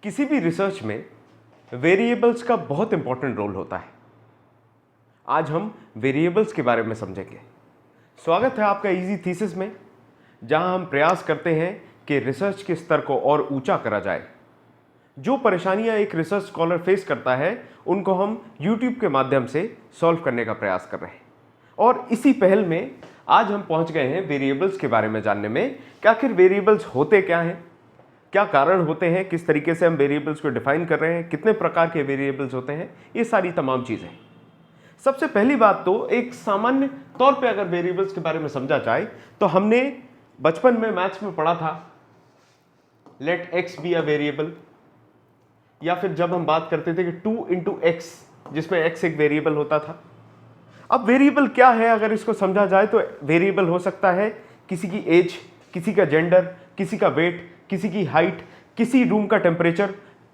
किसी भी रिसर्च में वेरिएबल्स का बहुत इंपॉर्टेंट रोल होता है। आज हम वेरिएबल्स के बारे में समझेंगे। स्वागत है आपका इजी थीसिस में, जहां हम प्रयास करते हैं कि रिसर्च के स्तर को और ऊंचा करा जाए। जो परेशानियां एक रिसर्च स्कॉलर फेस करता है, उनको हम YouTube के माध्यम से सॉल्व करने का प्रयास कर रहे हैं। और इसी पहल में आज हम पहुंच गए हैं वेरिएबल्स के बारे में जानने में कि आखिर वेरिएबल्स होते क्या हैं, क्या कारण होते हैं, किस तरीके से हम वेरिएबल्स को डिफाइन कर रहे हैं, कितने प्रकार के वेरिएबल्स होते हैं, ये सारी तमाम चीज़ें। सबसे पहली बात तो एक सामान्य तौर पे अगर वेरिएबल्स के बारे में समझा जाए तो हमने बचपन में मैथ्स में पढ़ा था let x be a variable, या फिर जब हम बात करते थे कि 2 into x, जिसमें x एक वेरिएबल होता था। अब वेरिएबल क्या है अगर इसको समझा जाए तो वेरिएबल हो सकता है किसी की एज, किसी का जेंडर, किसी का वेट, किसी की हाइट, किसी रूम का टेम्परेचर,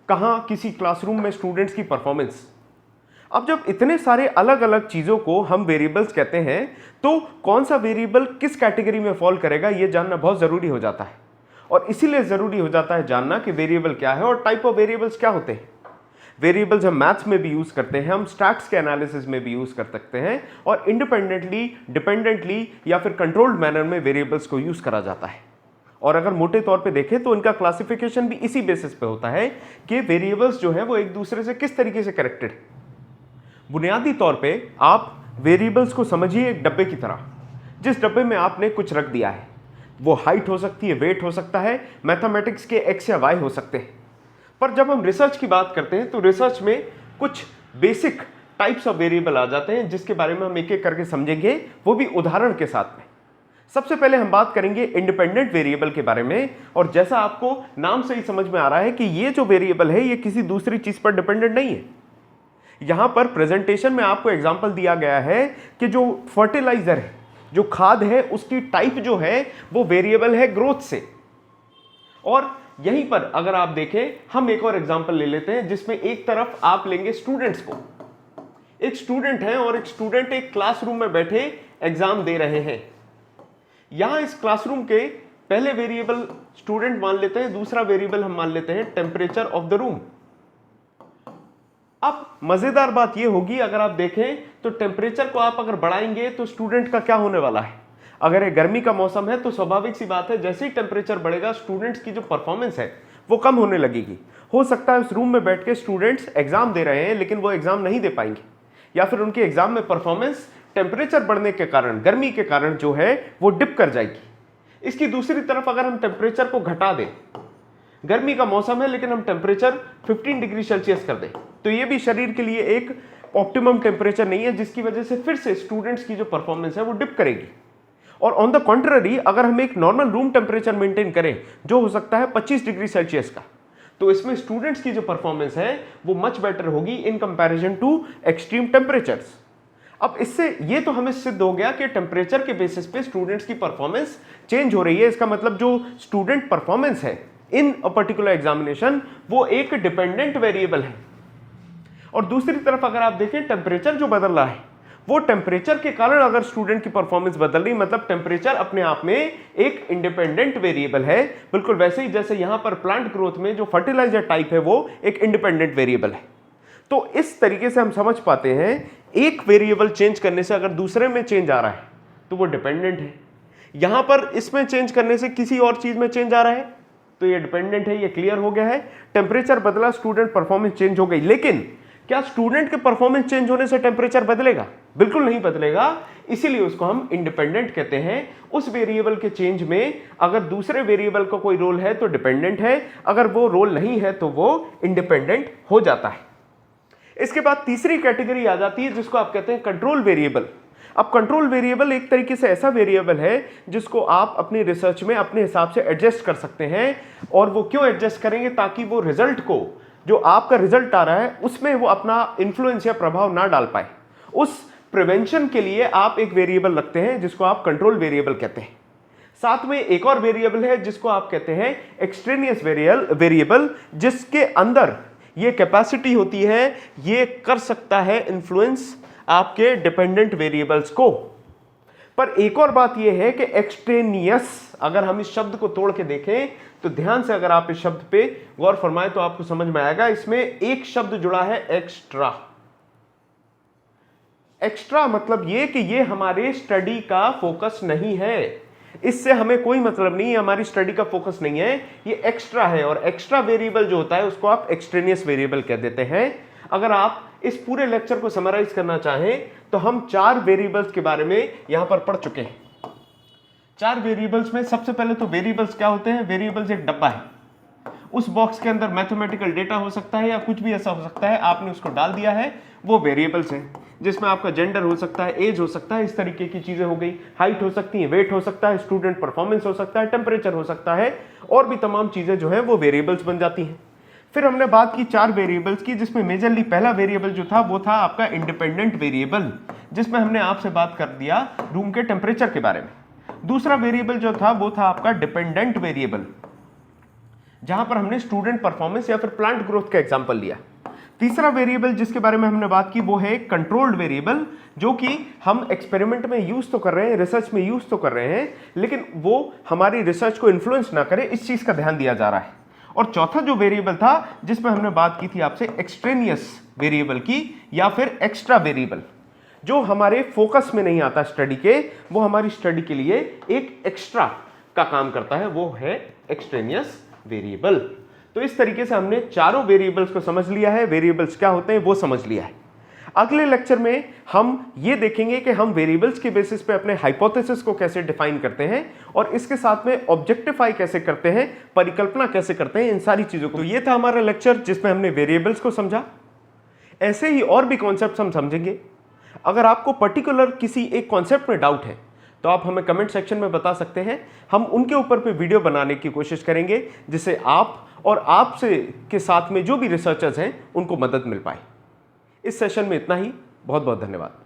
कहाँ किसी क्लासरूम में स्टूडेंट्स की परफॉर्मेंस। अब जब इतने सारे अलग अलग चीज़ों को हम वेरिएबल्स कहते हैं तो कौन सा वेरिएबल किस कैटेगरी में फॉल करेगा ये जानना बहुत ज़रूरी हो जाता है। और इसीलिए ज़रूरी हो जाता है जानना कि वेरिएबल क्या है और टाइप ऑफ वेरिएबल्स क्या होते हैं। वेरिएबल्स हम मैथ्स में भी यूज़ करते हैं, हम स्टैट्स के एनालिसिस में भी यूज़ कर सकते हैं, और इंडिपेंडेंटली, डिपेंडेंटली या फिर कंट्रोल्ड मैनर में वेरिएबल्स को यूज़ करा जाता है। और अगर मोटे तौर पे देखें तो इनका क्लासिफिकेशन भी इसी बेसिस पे होता है कि वेरिएबल्स जो है वो एक दूसरे से किस तरीके से कनेक्टेड है। बुनियादी तौर पे आप वेरिएबल्स को समझिए एक डब्बे की तरह, जिस डब्बे में आपने कुछ रख दिया है। वो हाइट हो सकती है, वेट हो सकता है, मैथमेटिक्स के एक्स या वाई हो सकते हैं। पर जब हम रिसर्च की बात करते हैं तो रिसर्च में कुछ बेसिक टाइप्स ऑफ वेरिएबल आ जाते हैं, जिसके बारे में हम एक एक करके समझेंगे, वो भी उदाहरण के साथ में। सबसे पहले हम बात करेंगे इंडिपेंडेंट वेरिएबल के बारे में। और जैसा आपको नाम से ही समझ में आ रहा है कि ये जो वेरिएबल है ये किसी दूसरी चीज पर डिपेंडेंट नहीं है। यहां पर प्रेजेंटेशन में आपको एग्जांपल दिया गया है कि जो फर्टिलाइजर है, जो खाद है, उसकी टाइप जो है वो वेरिएबल है ग्रोथ से। और यहीं पर अगर आप देखें, हम एक और एग्जांपल ले लेते हैं जिसमें एक तरफ आप लेंगे स्टूडेंट्स को। एक स्टूडेंट है और एक स्टूडेंट एक क्लासरूम में बैठे एग्जाम दे रहे हैं। यहां इस क्लासरूम के पहले वेरिएबल स्टूडेंट मान लेते हैं, दूसरा वेरिएबल हम मान लेते हैं टेम्परेचर ऑफ द रूम। अब मजेदार बात यह होगी, अगर आप देखें तो टेम्परेचर को आप अगर बढ़ाएंगे तो स्टूडेंट का क्या होने वाला है। अगर ये गर्मी का मौसम है तो स्वाभाविक सी बात है, जैसे ही टेम्परेचर बढ़ेगा स्टूडेंट्स की जो परफॉर्मेंस है वो कम होने लगेगी। हो सकता है उस रूम में बैठ के स्टूडेंट्स एग्जाम दे रहे हैं लेकिन वो एग्जाम नहीं दे पाएंगे, या फिर उनके एग्जाम में परफॉर्मेंस टेम्परेचर बढ़ने के कारण, गर्मी के कारण जो है वो डिप कर जाएगी। इसकी दूसरी तरफ अगर हम टेम्परेचर को घटा दें, गर्मी का मौसम है लेकिन हम टेम्परेचर 15 डिग्री सेल्सियस कर दें, तो ये भी शरीर के लिए एक ऑप्टिमम टेम्परेचर नहीं है, जिसकी वजह से फिर से स्टूडेंट्स की जो परफॉर्मेंस है वो डिप करेगी। और ऑन द कॉन्ट्ररी, अगर हम एक नॉर्मल रूम टेम्परेचर मेंटेन करें जो हो सकता है 25 डिग्री सेल्सियस का, तो इसमें स्टूडेंट्स की जो परफॉर्मेंस है वो मच बेटर होगी in comparison to extreme temperatures. अब इससे ये तो हमें सिद्ध हो गया कि टेम्परेचर के बेसिस पे स्टूडेंट्स की परफॉर्मेंस चेंज हो रही है। इसका मतलब जो स्टूडेंट परफॉर्मेंस है इन अ पर्टिकुलर एग्जामिनेशन वो एक डिपेंडेंट वेरिएबल है। और दूसरी तरफ अगर आप देखें, टेम्परेचर जो बदल रहा है वो टेम्परेचर के कारण अगर स्टूडेंट की परफॉर्मेंस बदल रही, मतलब टेम्परेचर अपने आप में एक इंडिपेंडेंट वेरिएबल है। बिल्कुल वैसे ही जैसे यहां पर प्लांट ग्रोथ में जो फर्टिलाइजर टाइप है वो एक इंडिपेंडेंट वेरिएबल है। तो इस तरीके से हम समझ पाते हैं एक वेरिएबल चेंज करने से अगर दूसरे में चेंज आ रहा है तो वो डिपेंडेंट है। यहां पर इसमें चेंज करने से किसी और चीज में चेंज आ रहा है तो ये डिपेंडेंट है। ये क्लियर हो गया है। टेम्परेचर बदला, स्टूडेंट परफॉर्मेंस चेंज हो गई, लेकिन क्या स्टूडेंट के परफॉर्मेंस चेंज होने से टेम्परेचर बदलेगा? बिल्कुल नहीं बदलेगा। इसीलिए उसको हम इंडिपेंडेंट कहते हैं। उस वेरिएबल के चेंज में अगर दूसरे वेरिएबल का कोई रोल है तो डिपेंडेंट है, अगर वो रोल नहीं है तो वो इंडिपेंडेंट हो जाता है। इसके बाद तीसरी कैटेगरी आ जाती है जिसको आप कहते हैं कंट्रोल वेरिएबल। अब कंट्रोल वेरिएबल एक तरीके से ऐसा वेरिएबल है जिसको आप अपनी रिसर्च में अपने हिसाब से एडजस्ट कर सकते हैं। और वो क्यों एडजस्ट करेंगे? ताकि वो रिजल्ट को, जो आपका रिजल्ट आ रहा है उसमें वो अपना इन्फ्लुएंस या प्रभाव ना डाल पाए। उस प्रिवेंशन के लिए आप एक वेरिएबल रखते हैं जिसको आप कंट्रोल वेरिएबल कहते हैं। साथ में एक और वेरिएबल है जिसको आप कहते हैं एक्सट्रेनियस वेरिएबल, जिसके अंदर ये कैपेसिटी होती है, ये कर सकता है इन्फ्लुएंस आपके डिपेंडेंट वेरिएबल्स को। पर एक और बात यह है कि एक्सट्रेनियस, अगर हम इस शब्द को तोड़ के देखें तो ध्यान से अगर आप इस शब्द पे गौर फरमाएं तो आपको समझ में आएगा, इसमें एक शब्द जुड़ा है एक्स्ट्रा। एक्स्ट्रा मतलब ये कि ये हमारे स्टडी का फोकस नहीं है, इससे हमें कोई मतलब नहीं है, हमारी स्टडी का फोकस नहीं है, ये एक्स्ट्रा है। और एक्स्ट्रा वेरिएबल जो होता है उसको आप एक्सट्रेनियस वेरिएबल कह देते हैं। अगर आप इस पूरे लेक्चर को समराइज करना चाहें तो हम 4 वेरिएबल्स के बारे में यहां पर पढ़ चुके हैं। 4 वेरिएबल्स में सबसे पहले तो वेरिएबल्स क्या होते हैं? वेरिएबल्स एक डब्बा है, उस बॉक्स के अंदर मैथमेटिकल डेटा हो सकता है या कुछ भी ऐसा हो सकता है, आपने उसको डाल दिया है, वो वेरिएबल्स हैं, जिसमें आपका जेंडर हो सकता है, एज हो सकता है, इस तरीके की चीजें हो गई, हाइट हो सकती है, वेट हो सकता है, स्टूडेंट परफॉर्मेंस हो सकता है, टेम्परेचर हो सकता है, और भी तमाम चीजें जो है वो वेरिएबल्स बन जाती हैं। फिर हमने बात की 4 वेरिएबल्स की, जिसमें मेजरली पहला वेरिएबल जो था वो था आपका इंडिपेंडेंट वेरिएबल, जिसमें हमने आपसे बात कर दिया रूम के टेम्परेचर के बारे में। दूसरा वेरिएबल जो था वो था आपका डिपेंडेंट वेरिएबल, जहां पर हमने स्टूडेंट परफॉर्मेंस या फिर प्लांट ग्रोथ का एग्जांपल लिया। तीसरा वेरिएबल जिसके बारे में हमने बात की वो है कंट्रोल्ड वेरिएबल, जो कि हम एक्सपेरिमेंट में यूज तो कर रहे हैं, रिसर्च में यूज तो कर रहे हैं, लेकिन वो हमारी रिसर्च को इन्फ्लुएंस ना करे, इस चीज का ध्यान दिया जा रहा है। और चौथा जो वेरिएबल था जिसमें हमने बात की थी आपसे एक्सट्रेनियस वेरिएबल की या फिर एक्स्ट्रा वेरिएबल, जो हमारे फोकस में नहीं आता स्टडी के, वो हमारी स्टडी के लिए एक एक्स्ट्रा का काम करता है, वो है एक्सट्रेनियस वेरिएबल। तो इस तरीके से हमने चारों वेरिएबल्स को समझ लिया है, वेरिएबल्स क्या होते हैं वो समझ लिया है। अगले लेक्चर में हम ये देखेंगे कि हम वेरिएबल्स के बेसिस पे अपने हाइपोथेसिस को कैसे डिफाइन करते हैं और इसके साथ में ऑब्जेक्टिफाई कैसे करते हैं, परिकल्पना कैसे करते हैं, इन सारी चीजों को। तो ये था हमारा लेक्चर जिसमें हमने वेरिएबल्स को समझा। ऐसे ही और भी कॉन्सेप्ट हम समझेंगे। अगर आपको पर्टिकुलर किसी एक कॉन्सेप्ट में डाउट है तो आप हमें कमेंट सेक्शन में बता सकते हैं, हम उनके ऊपर पे वीडियो बनाने की कोशिश करेंगे जिससे आप और आपसे के साथ में जो भी रिसर्चर्स हैं उनको मदद मिल पाए। इस सेशन में इतना ही। बहुत बहुत धन्यवाद।